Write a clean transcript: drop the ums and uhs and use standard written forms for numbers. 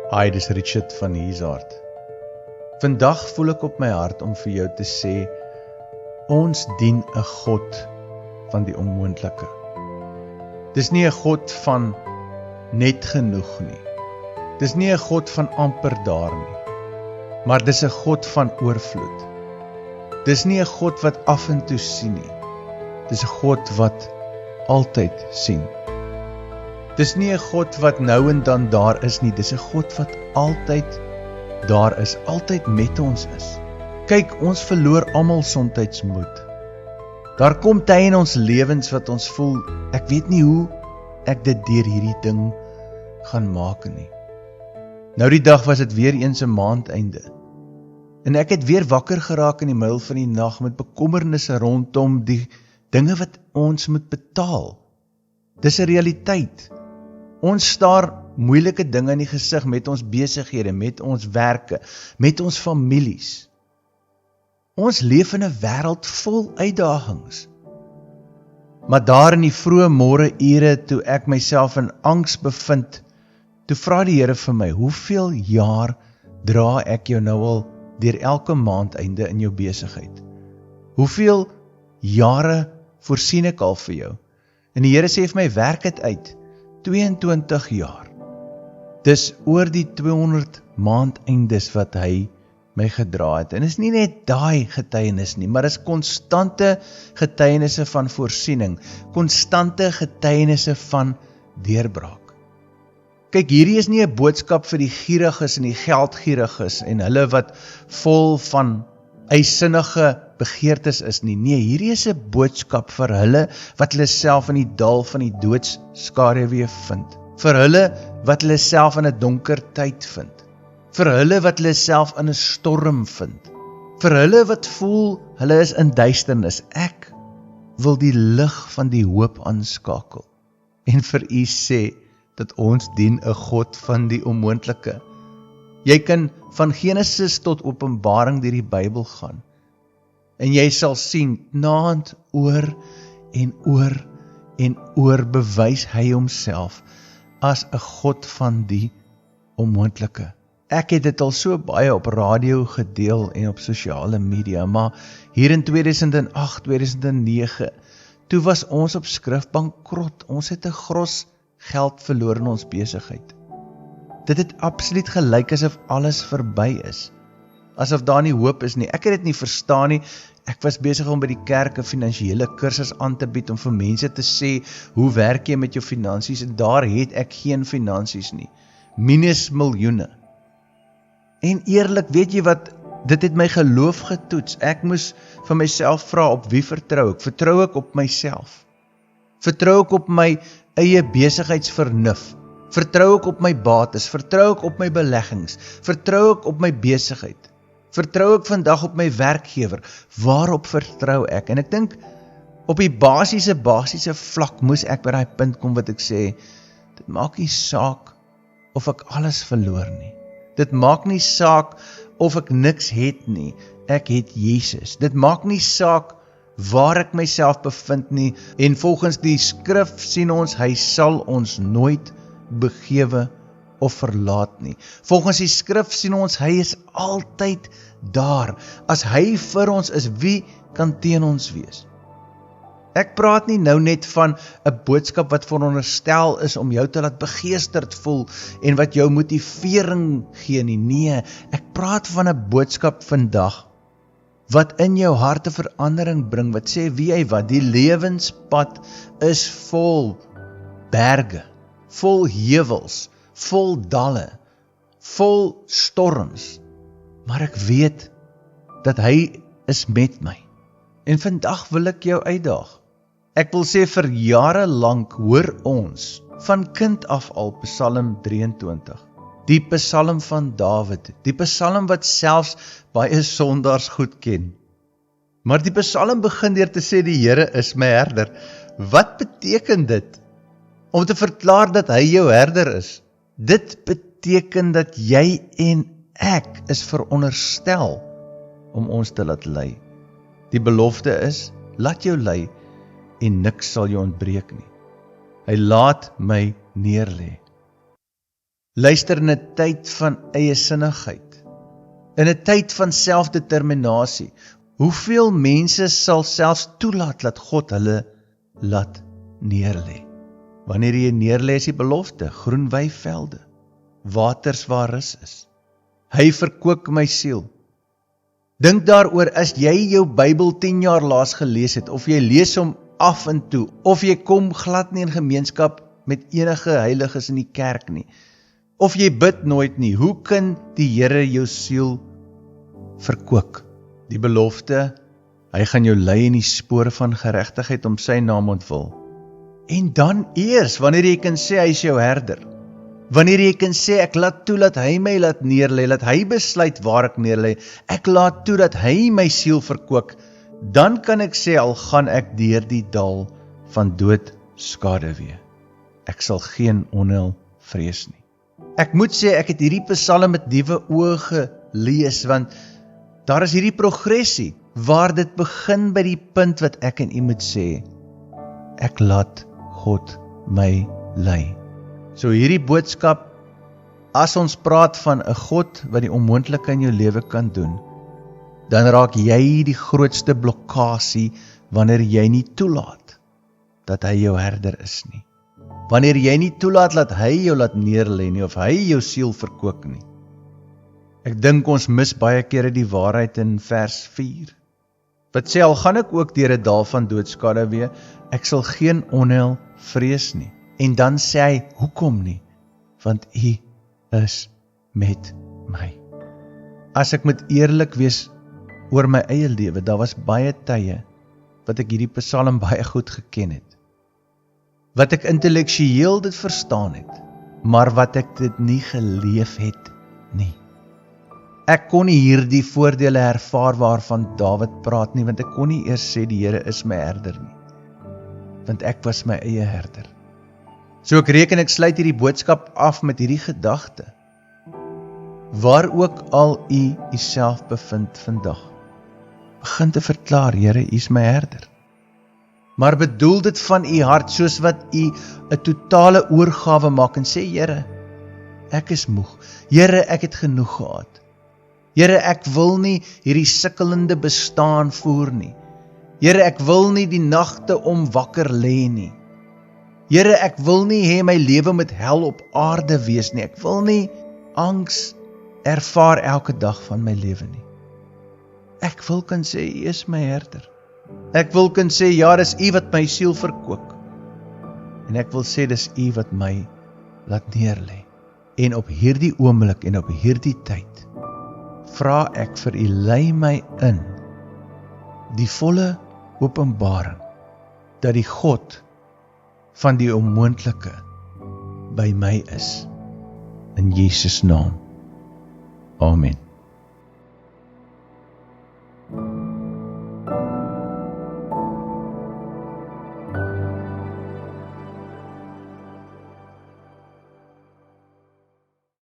Hi, dis Richard van Hiesart. Vandag voel ek op my hart om vir jou te sê, ons dien 'n God van die onmoontlike. Dis nie 'n God van net genoeg nie. Dis nie 'n God van amper daar nie. Maar dis 'n God van oorvloed. Dis nie 'n God wat af en toe sien nie. Dis 'n God wat altyd sien. Dis nie 'n God wat nou en dan daar is nie, dis 'n God wat altyd daar is, altyd met ons is. Kyk, ons verloor almal soms moed. Daar kom tye in ons lewens wat ons voel, ek weet nie hoe ek dit deur hierdie ding gaan maak nie. Nou die dag was dit weer eens 'n maandeinde. En ek het weer wakker geraak in die middel van die nag met bekommernisse rondom die dinge wat ons moet betaal. Dis 'n realiteit. Ons staar moeilike dinge in die gesig met ons besighede, met ons werke, met ons families. Ons leef in 'n wêreld vol uitdagings. Maar daar in die vroeë môreure toe ek myself in angs bevind, toe vra die Here vir my, hoeveel jaar dra ek jou nou al deur elke maandeinde in jou besigheid? Hoeveel jare voorsien ek al vir jou? En die Here sê vir my, werk dit uit, 22 jaar. Dis oor die 200 maandeindes wat hy my gedra het. En is nie net daai getuienis nie, maar is konstante getuienisse van voorsiening, konstante getuienisse van deurbraak. Kyk, hierdie is nie 'n boodskap vir die gieriges en die geldgieriges en hulle wat vol van eissinnige begeertes is nie. Nee, hierdie is 'n boodskap vir hulle wat hulle self in die dal van die doodskaduwee vind. Vir hulle wat hulle self in 'n donker tyd vind. Vir hulle wat hulle self in 'n storm vind. Vir hulle wat voel hulle is in duisternis. Ek wil die lig van die hoop aanskakel en vir u sê dat ons dien 'n God van die onmoontlike. Jy kan van Genesis tot Openbaring deur die Bybel gaan en jy sal sien, naand oor en oor en oor bewys hy homself as 'n God van die onmoontlike. Ek het dit al so baie op radio gedeel en op sosiale media, maar hier in 2008, 2009, toe was ons op skrif bankrot. Ons het 'n gros geld verloor in ons besigheid. Dit het absoluut gelyk asof alles verby is. Asof daar nie hoop is nie. Ek het dit nie verstaan nie. Ek was besig om by die kerk 'n finansiële kursus aan te bied om vir mense te sê, hoe werk jy met jou finansies? En daar het ek geen finansies nie. Minus miljoene. En eerlik, weet jy wat, dit het my geloof getoets. Ek moes vir myself vra, op wie vertrou ek? Vertrou ek op myself? Vertrou ek op my eie besigheidsvernuf? Vertrou ek op my bates? Vertrou ek op my beleggings? Vertrou ek op my besigheid? Vertrou ek vandag op my werkgewer? Waarop vertrou ek? En ek dink, op die basiese vlak moes ek by daai punt kom wat ek sê, dit maak nie saak of ek alles verloor nie. Dit maak nie saak of ek niks het nie. Ek het Jesus. Dit maak nie saak waar ek myself bevind nie. En volgens die skrif sien ons, hy sal ons nooit begewe of verlaat nie. Volgens die skrif sien ons, hy is altyd daar. As hy vir ons is, wie kan teen ons wees? Ek praat nie nou net van 'n boodskap wat veronderstel is om jou te laat begeesterd voel en wat jou motivering gee nie. Nee, ek praat van 'n boodskap vandag wat in jou hart 'n verandering bring, wat sê, wie jy wat, die lewenspad is vol berge, vol heuwels, vol dalle, vol storms, maar ek weet dat hy is met my. En vandag wil ek jou uitdaag. Ek wil sê vir jare lank hoor ons, van kind af al, Psalm 23, die Psalm van Dawid, die Psalm wat selfs baie sondaars goed ken. Maar die Psalm begin deur te sê, die Here is my herder. Wat beteken dit? Om te verklaar dat hy jou herder is. Dit beteken dat jy en ek is veronderstel om ons te laat lei. Die belofte is, laat jou lei en niks sal jou ontbreek nie. Hy laat my neerlê. luister in 'n tyd van eie sinnigheid, in 'n tyd van selfdeterminasie. Hoeveel mense sal selfs toelaat dat God hulle laat neerlê? Wanneer jy neerlê is die belofte, groen weivelde, waters waar rus is. Hy verkoop my siel. Dink daaroor, as jy jou Bybel 10 jaar laas gelees het, of jy lees hom af en toe, of jy kom glad nie in gemeenskap met enige heiliges in die kerk nie, of jy bid nooit nie, hoe kan die Here jou siel verkoop? Die belofte, hy gaan jou lei in die spore van geregtigheid om sy naam ontwil. En dan eers, wanneer jy kan sê hy is jou herder, wanneer jy kan sê ek laat toe dat hy my laat neerlê, dat hy besluit waar ek neerlê, ek laat toe dat hy my siel verkoop, dan kan ek sê al gaan ek deur die dal van dood skadewee. Ek sal geen onheil vrees nie. Ek moet sê ek het hierdie Psalm met nuwe oë gelees, want daar is hierdie progressie, waar dit begin by die punt wat ek en u moet sê, ek laat God my lei. So hierdie boodskap, as ons praat van 'n God wat die onmoontlike in jou lewe kan doen, dan raak jy die grootste blokkasie wanneer jy nie toelaat dat hy jou herder is nie. Wanneer jy nie toelaat dat hy jou laat neerlê nie, of hy jou siel verkoop nie. Ek dink ons mis baie kere die waarheid in vers 4. Wat sê, al gaan ek ook deur 'n dal van doodskadewee, ek sal geen onheil vrees nie. En dan sê hy, hoekom nie? Want u is met my. As ek moet eerlik wees oor my eie lewe, daar was baie tye wat ek hierdie Psalm baie goed geken het. Wat ek intellektueel dit verstaan het, maar wat ek dit nie geleef het nie. Ek kon nie hierdie voordele ervaar waarvan Dawid praat nie, want ek kon nie eers sê die Here is my herder nie. Want ek was my eie herder. So ek reken ek sluit hierdie boodskap af met hierdie gedagte. Waar ook al u uself bevind vandag, begin te verklaar, Here, u is my herder. Maar bedoel dit van u hart, soos wat u 'n totale oorgawe maak en sê, Here, ek is moeg. Here, ek het genoeg gehad. Here, ek wil nie hierdie sukkelende bestaan voer nie. Here, ek wil nie die nagte om wakker lê nie. Here, ek wil nie hê my lewe moet hel op aarde wees nie. Ek wil nie angs ervaar elke dag van my lewe nie. Ek wil kan sê, u is my herder. Ek wil kan sê, ja, dis u wat my siel verkoop. En ek wil sê, dis u wat my laat neerlê. En op hierdie oomblik en op hierdie tyd, vra ek vir u, lei my in die volle openbaring, dat die God van die onmoontlike by my is. In Jesus naam. Amen.